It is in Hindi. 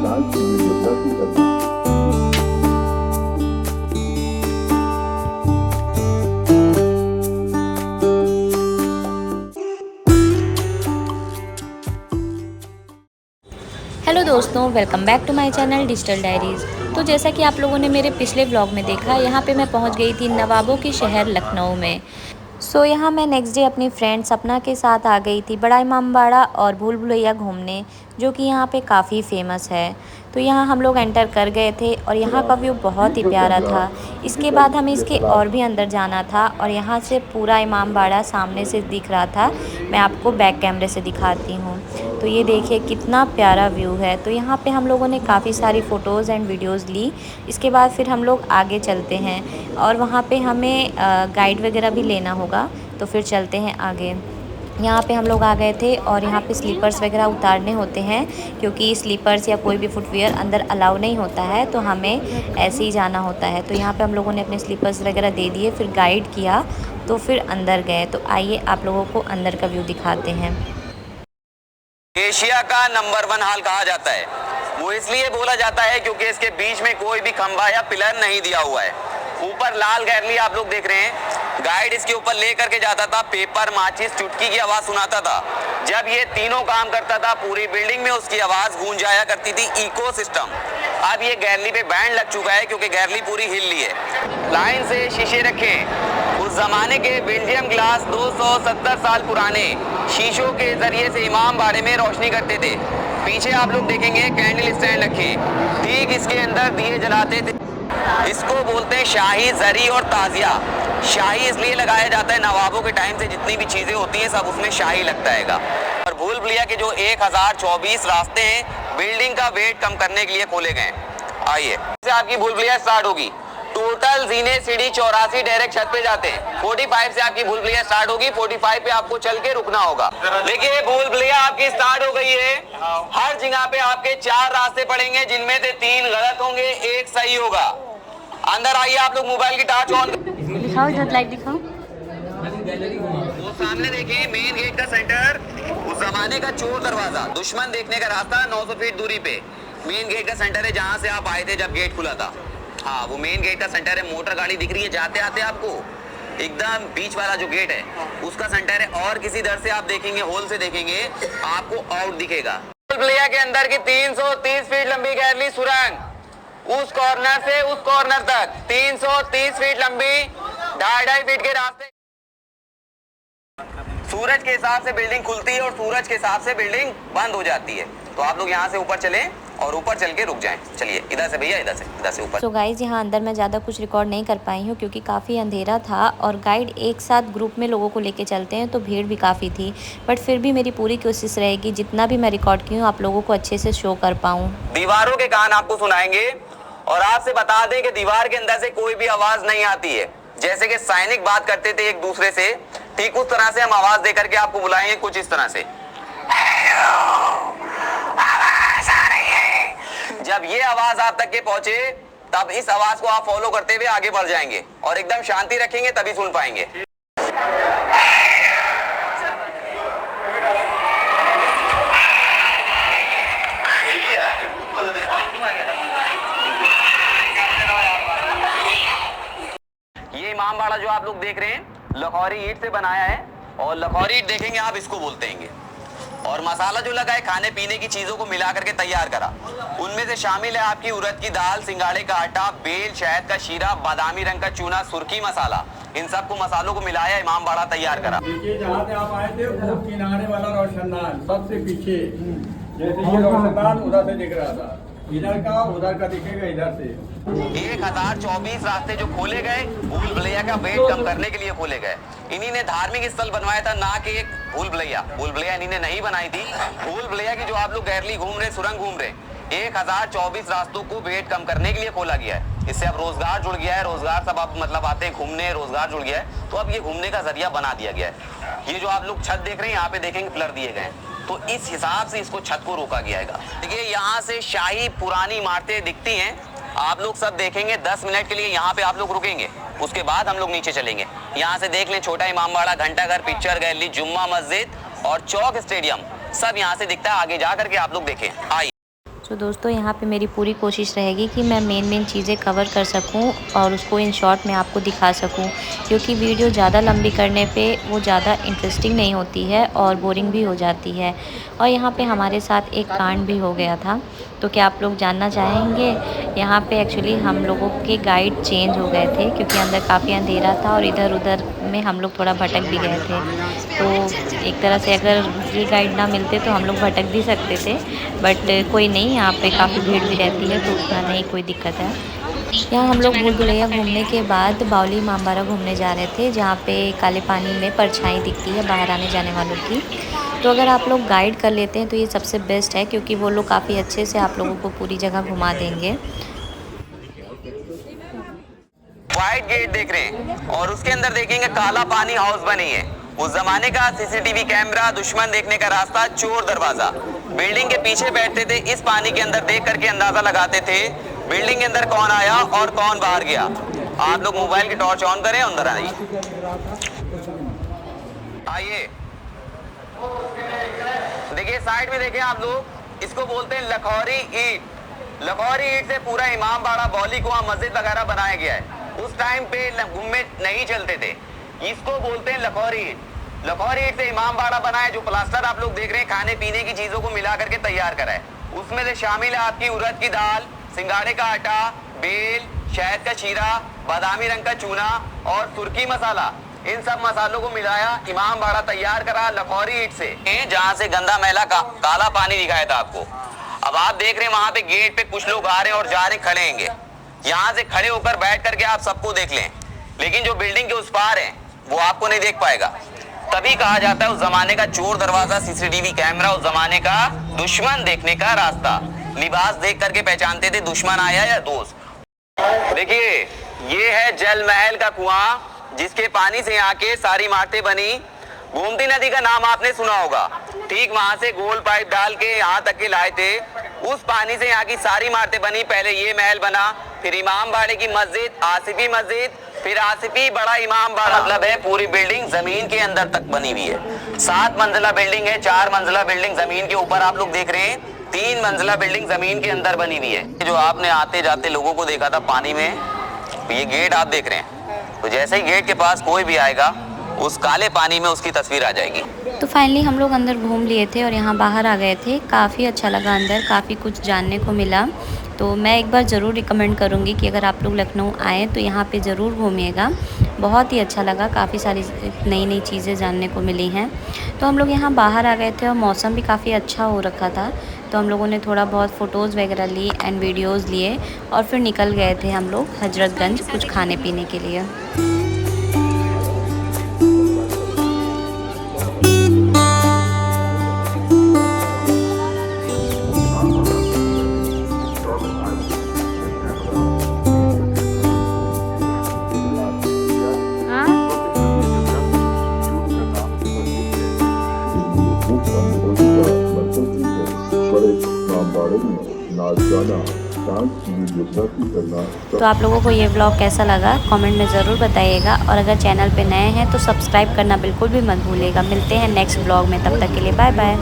साल वीडियोग्राफी करना। हेलो दोस्तों, welcome back to my channel digital diaries. तो जैसा कि आप लोगों ने मेरे पिछले व्लॉग में देखा, यहाँ पे मैं पहुँच गई थी नवाबों की शहर लखनऊ में। यहाँ मैं नेक्स्ट डे अपनी फ्रेंड सपना के साथ आ गई थी बड़ा इमामबाड़ा और भूल भुलैया घूमने, जो कि यहाँ पे काफ़ी फेमस है। तो यहाँ हम लोग एंटर कर गए थे और यहाँ का व्यू बहुत ही प्यारा था। इसके बाद हमें इसके और भी अंदर जाना था और यहाँ से पूरा इमामबाड़ा सामने से दिख रहा था। मैं आपको बैक कैमरे से दिखाती हूँ। तो ये देखिए कितना प्यारा व्यू है। तो यहाँ पे हम लोगों ने काफ़ी सारी फ़ोटोज़ एंड वीडियोज़ ली। इसके बाद फिर हम लोग आगे चलते हैं और वहाँ पे हमें गाइड वगैरह भी लेना होगा। तो फिर चलते हैं आगे। यहाँ पे हम लोग आ गए थे और यहाँ पे स्लीपर्स वगैरह उतारने होते हैं, क्योंकि स्लीपर्स या कोई भी फुटवियर अंदर अलाउ नहीं होता है, तो हमें ऐसे ही जाना होता है। तो यहाँ पे हम लोगों ने अपने स्लीपर्स वगैरह दे दिए, फिर गाइड किया, तो फिर अंदर गए। तो आइए आप लोगों को अंदर का व्यू दिखाते हैं। एशिया का नंबर 1 हॉल कहा जाता है। वो इसलिए बोला जाता है क्योंकि इसके बीच में कोई भी खंभा या पिलर नहीं दिया हुआ है। ऊपर लाल गैलरी आप लोग देख रहे हैं। गाइड इसके ऊपर ले करके जाता था, पेपर, माचिस, चुटकी की आवाज सुनाता था। जब ये तीनों काम करता था, पूरी बिल्डिंग में उसकी आवाज गूंज जाया करती थी। इकोसिस्टम। अब ये गैलरी पे बैंड लग चुका है क्योंकि गैलरी पूरी हिल ली है। लाइन से शीशे रखें। उस जमाने के बेल्जियम ग्लास 270 साल पुराने शीशों के जरिए से इमाम बाड़े में रोशनी करते थे। पीछे आप लोग देखेंगे कैंडल स्टैंड रखे, ठीक इसके अंदर दिए जलाते थे। इसको बोलते हैं शाही जरी और ताजिया। शाही इसलिए लगाया जाता है, नवाबों के टाइम से जितनी भी चीजें होती हैं सब उसमें शाही लगता है। और भूल भुलैया के जो 1024 रास्ते हैं बिल्डिंग का वेट कम करने के लिए खोले गए। आइए से आपकी भूल भुलैया स्टार्ट होगी। टोटल जीने सीढ़ी 84 डायरेक्ट छत पे जाते हैं। 45 से आपकी भूल भुलैया स्टार्ट होगी। 45 पे आपको चल के रुकना होगा। देखिए भूल भुलैया आपकी स्टार्ट हो गई है। हर जगह पे आपके 4 रास्ते पड़ेंगे, जिनमें से 3 गलत होंगे, 1 सही होगा। अंदर आइए, आप लोग मोबाइल की टॉर्च ऑन दिखाओ, इधर लाइट दिखाओ। वो सामने देखिए मेन गेट का सेंटर, उस जमाने का चोर दरवाजा, दुश्मन देखने का रास्ता 900 फीट दूरी पे मेन गेट का सेंटर है, जहां से आप आए थे जब गेट खुला था। हाँ, वो मेन गेट का सेंटर है। मोटर गाड़ी दिख रही है जाते आते आपको, एकदम बीच वाला जो गेट है उसका सेंटर है। और किसी दर से आप देखेंगे, होल से देखेंगे, आपको आउट दिखेगा। भुलैया के अंदर की 330 फीट लंबी गैलरी सुरंग, उस कॉर्नर से उस कॉर्नर तक 330 फीट लंबी, 2.5 फीट के रास्ते। सूरज के हिसाब से बिल्डिंग खुलती है और सूरज के हिसाब से बिल्डिंग बंद हो जाती है। तो आप लोग यहाँ से ऊपर चलें और ऊपर चल के रुक जाएं। चलिए इधर से भैया, इधर से ऊपर। तो गाइज़, यहाँ अंदर मैं ज़्यादा कुछ रिकॉर्ड नहीं कर पाई हूँ क्योंकि काफ़ी अंधेरा था और गाइड एक साथ ग्रुप में लोगों को लेके चलते हैं, तो भीड़ भी काफ़ी थी। बट फिर भी मेरी पूरी कोशिश रहेगी जितना भी मैं रिकॉर्ड की हूँ आप लोगों को अच्छे से शो कर पाऊँ। दीवारों के कान आपको सुनाएंगे और आपसे बता दें कि दीवार के अंदर से कोई भी आवाज नहीं आती है। जैसे कि सैनिक बात करते थे एक दूसरे से, ठीक उस तरह से हम आवाज देकर के आपको बुलाएंगे, कुछ इस तरह से। आवाज आ रही है। जब ये आवाज आप तक के पहुंचे, तब इस आवाज को आप फॉलो करते हुए आगे बढ़ जाएंगे और एकदम शांति रखेंगे, तभी सुन पाएंगे। ये इमामबाड़ा जो आप लोग देख रहे हैं लाहौरी ईंट से बनाया है, और लाहौरी ईंट देखेंगे आप, इसको बोलते हैं। और मसाला जो लगा है खाने पीने की चीजों को मिला करके तैयार करा। उनमें से शामिल है आपकी उड़द की दाल, सिंगाड़े का आटा, बेल, शहद का शीरा, बादामी रंग का चूना, सुर्खी मसाला। इन सबको मसालों को मिलाया इमामबाड़ा तैयार करा। देखिए जहाँ से आप आए थे वो किनारे वाला रोशनदान सबसे पीछे, जैसे ये रोशनदान उधर से दिख रहा था, इधर का उधर का दिखेगा, इधर से 1024 रास्ते जो खोले गए भूल भुलैया का वेट कम करने के लिए खोले गए। इन्हीं ने धार्मिक स्थल बनवाया था, ना कि एक भूल भुलैया। भूल भुलैया इन्हीं ने नहीं बनाई थी। भूल भुलैया की जो आप लोग गैलरी घूम रहे, सुरंग घूम रहे, 1024 रास्तों को वेट कम करने के लिए खोला गया है। इससे अब रोजगार जुड़ गया है। रोजगार सब आप मतलब आते हैं घूमने, रोजगार जुड़ गया है, तो अब ये घूमने का जरिया बना दिया गया है। ये जो आप लोग छत देख रहे हैं, यहाँ पे देखेंगे पिलर दिए गए हैं, तो इस हिसाब से इसको छत को रोका गया है। देखिए यहाँ से शाही पुरानी इमारतें दिखती हैं। आप लोग सब देखेंगे। 10 मिनट के लिए यहाँ पे आप लोग रुकेंगे, उसके बाद हम लोग नीचे चलेंगे। यहाँ से देख लें छोटा इमामबाड़ा, घंटाघर, पिक्चर गैलरी, जुम्मा मस्जिद और चौक स्टेडियम, सब यहाँ से दिखता है। आगे जा करके आप लोग देखें। आइए। सो दोस्तों यहाँ पे मेरी पूरी कोशिश रहेगी कि मैं मेन चीज़ें कवर कर सकूँ और उसको इन शॉर्ट में आपको दिखा सकूँ, क्योंकि वीडियो ज़्यादा लंबी करने पे वो ज़्यादा इंटरेस्टिंग नहीं होती है और बोरिंग भी हो जाती है। और यहाँ पे हमारे साथ एक कांड भी हो गया था। तो क्या आप लोग जानना चाहेंगे? यहाँ पे एक्चुअली हम लोगों के गाइड चेंज हो गए थे, क्योंकि अंदर काफ़ी अंधेरा था और इधर उधर में हम लोग थोड़ा भटक भी गए थे। तो एक तरह से अगर ये गाइड ना मिलते तो हम लोग भटक भी सकते थे, बट कोई नहीं, यहाँ पे काफ़ी भीड़ भी रहती है तो उतना नहीं कोई दिक्कत है। यहाँ हम लोग भूल भुलैया घूमने के बाद बावली इमामबाड़ा घूमने जा रहे थे, जहाँ पे काले पानी में परछाई दिखती है बाहर आने जाने वालों की। तो अगर आप लोग गाइड कर लेते हैं तो ये सबसे बेस्ट है, क्योंकि वो लोग काफ़ी अच्छे से आप लोगों को पूरी जगह घुमा देंगे। वाइट गेट देख रहे हैं और उसके अंदर देखेंगे काला पानी हाउस बनी है। उस जमाने का सीसीटीवी कैमरा, दुश्मन देखने का रास्ता, चोर दरवाजा। बिल्डिंग के पीछे बैठते थे, इस पानी के अंदर देख करके अंदाजा लगाते थे बिल्डिंग के अंदर कौन आया और कौन बाहर गया। आप लोग मोबाइल की टॉर्च ऑन करें, अंदर आइए। आइए देखिए साइड में, देखें आप लोग, इसको बोलते हैं लखौरी ईंट। लखौरी ईंट से पूरा इमामबाड़ा, बौली कुआं, मस्जिद वगैरह बनाया गया है। उस टाइम पे गुम्मे नहीं चलते थे, इसको बोलते हैं लखौरी ईंट। लखौरी ईंट से इमामबाड़ा बना है। जो प्लास्टर आप लोग देख रहे हैं, खाने पीने की चीजों को मिला करके तैयार करा है। उसमें से शामिल है आपकी उड़द की दाल, सिंगाड़े का आटा, बेल, शहद का शीरा, बादामी रंग का चूना और सुर्खी मसाला। इन सब मसालों को मिलाया, इमामबाड़ा तैयार करा लखौरी ईंट से, जहाँ से गंदा मैला काला पानी दिखाया था आपको। अब आप देख रहे हैं वहां पे गेट पे कुछ लोग आ रहे हैं और जा रहे खड़े हैं। यहाँ से खड़े होकर बैठ करके आप सबको देख लें, लेकिन जो बिल्डिंग के उस पार है वो आपको नहीं देख पाएगा। तभी कहा जाता है उस जमाने का चोर दरवाजा, सीसीटीवी कैमरा, उस जमाने का दुश्मन देखने का रास्ता। लिबास देख करके पहचानते थे दुश्मन आया या दोस्त। देखिए ये है जल महल का कुआं, जिसके पानी से यहाँ के सारी इमारतें बनी। गोमती नदी का नाम आपने सुना होगा। ठीक वहां से गोल पाइप डाल के यहाँ तक के लाए थे। उस पानी से यहाँ की सारी इमारतें बनी। पहले ये महल बना, फिर इमामबाड़े की मस्जिद, आसिफी मस्जिद, फिर आसिफी बड़ा इमामबाड़ा। मतलब है पूरी बिल्डिंग जमीन के अंदर तक बनी हुई है। 7 मंजिला बिल्डिंग है, 4 मंजिला बिल्डिंग जमीन के ऊपर आप लोग देख रहे हैं, 3 मंजिला बिल्डिंग जमीन के अंदर बनी हुई है। जो आपने आते जाते लोगों को देखा था पानी में, ये गेट आप देख रहे हैं। तो जैसे ही गेट के पास कोई भी आएगा, उस काले पानी में उसकी तस्वीर आ जाएगी। तो फाइनली हम लोग अंदर घूम लिए थे और यहाँ बाहर आ गए थे। काफ़ी अच्छा लगा, अंदर काफ़ी कुछ जानने को मिला। तो मैं एक बार ज़रूर रिकमेंड करूँगी कि अगर आप लोग लखनऊ आएँ तो यहाँ पे ज़रूर घूमिएगा। बहुत ही अच्छा लगा, काफ़ी सारी नई चीज़ें जानने को मिली हैं। तो हम लोग यहाँ बाहर आ गए थे और मौसम भी काफ़ी अच्छा हो रखा था। तो हम लोगों ने थोड़ा बहुत फ़ोटोज़ वगैरह ली एंड वीडियोज़ लिए और फिर निकल गए थे हम लोग हजरतगंज कुछ खाने पीने के लिए। तो आप लोगों को ये व्लॉग कैसा लगा कमेंट में ज़रूर बताइएगा, और अगर चैनल पे नए हैं तो सब्सक्राइब करना बिल्कुल भी मत भूलिएगा। मिलते हैं नेक्स्ट व्लॉग में, तब तक के लिए बाय बाय।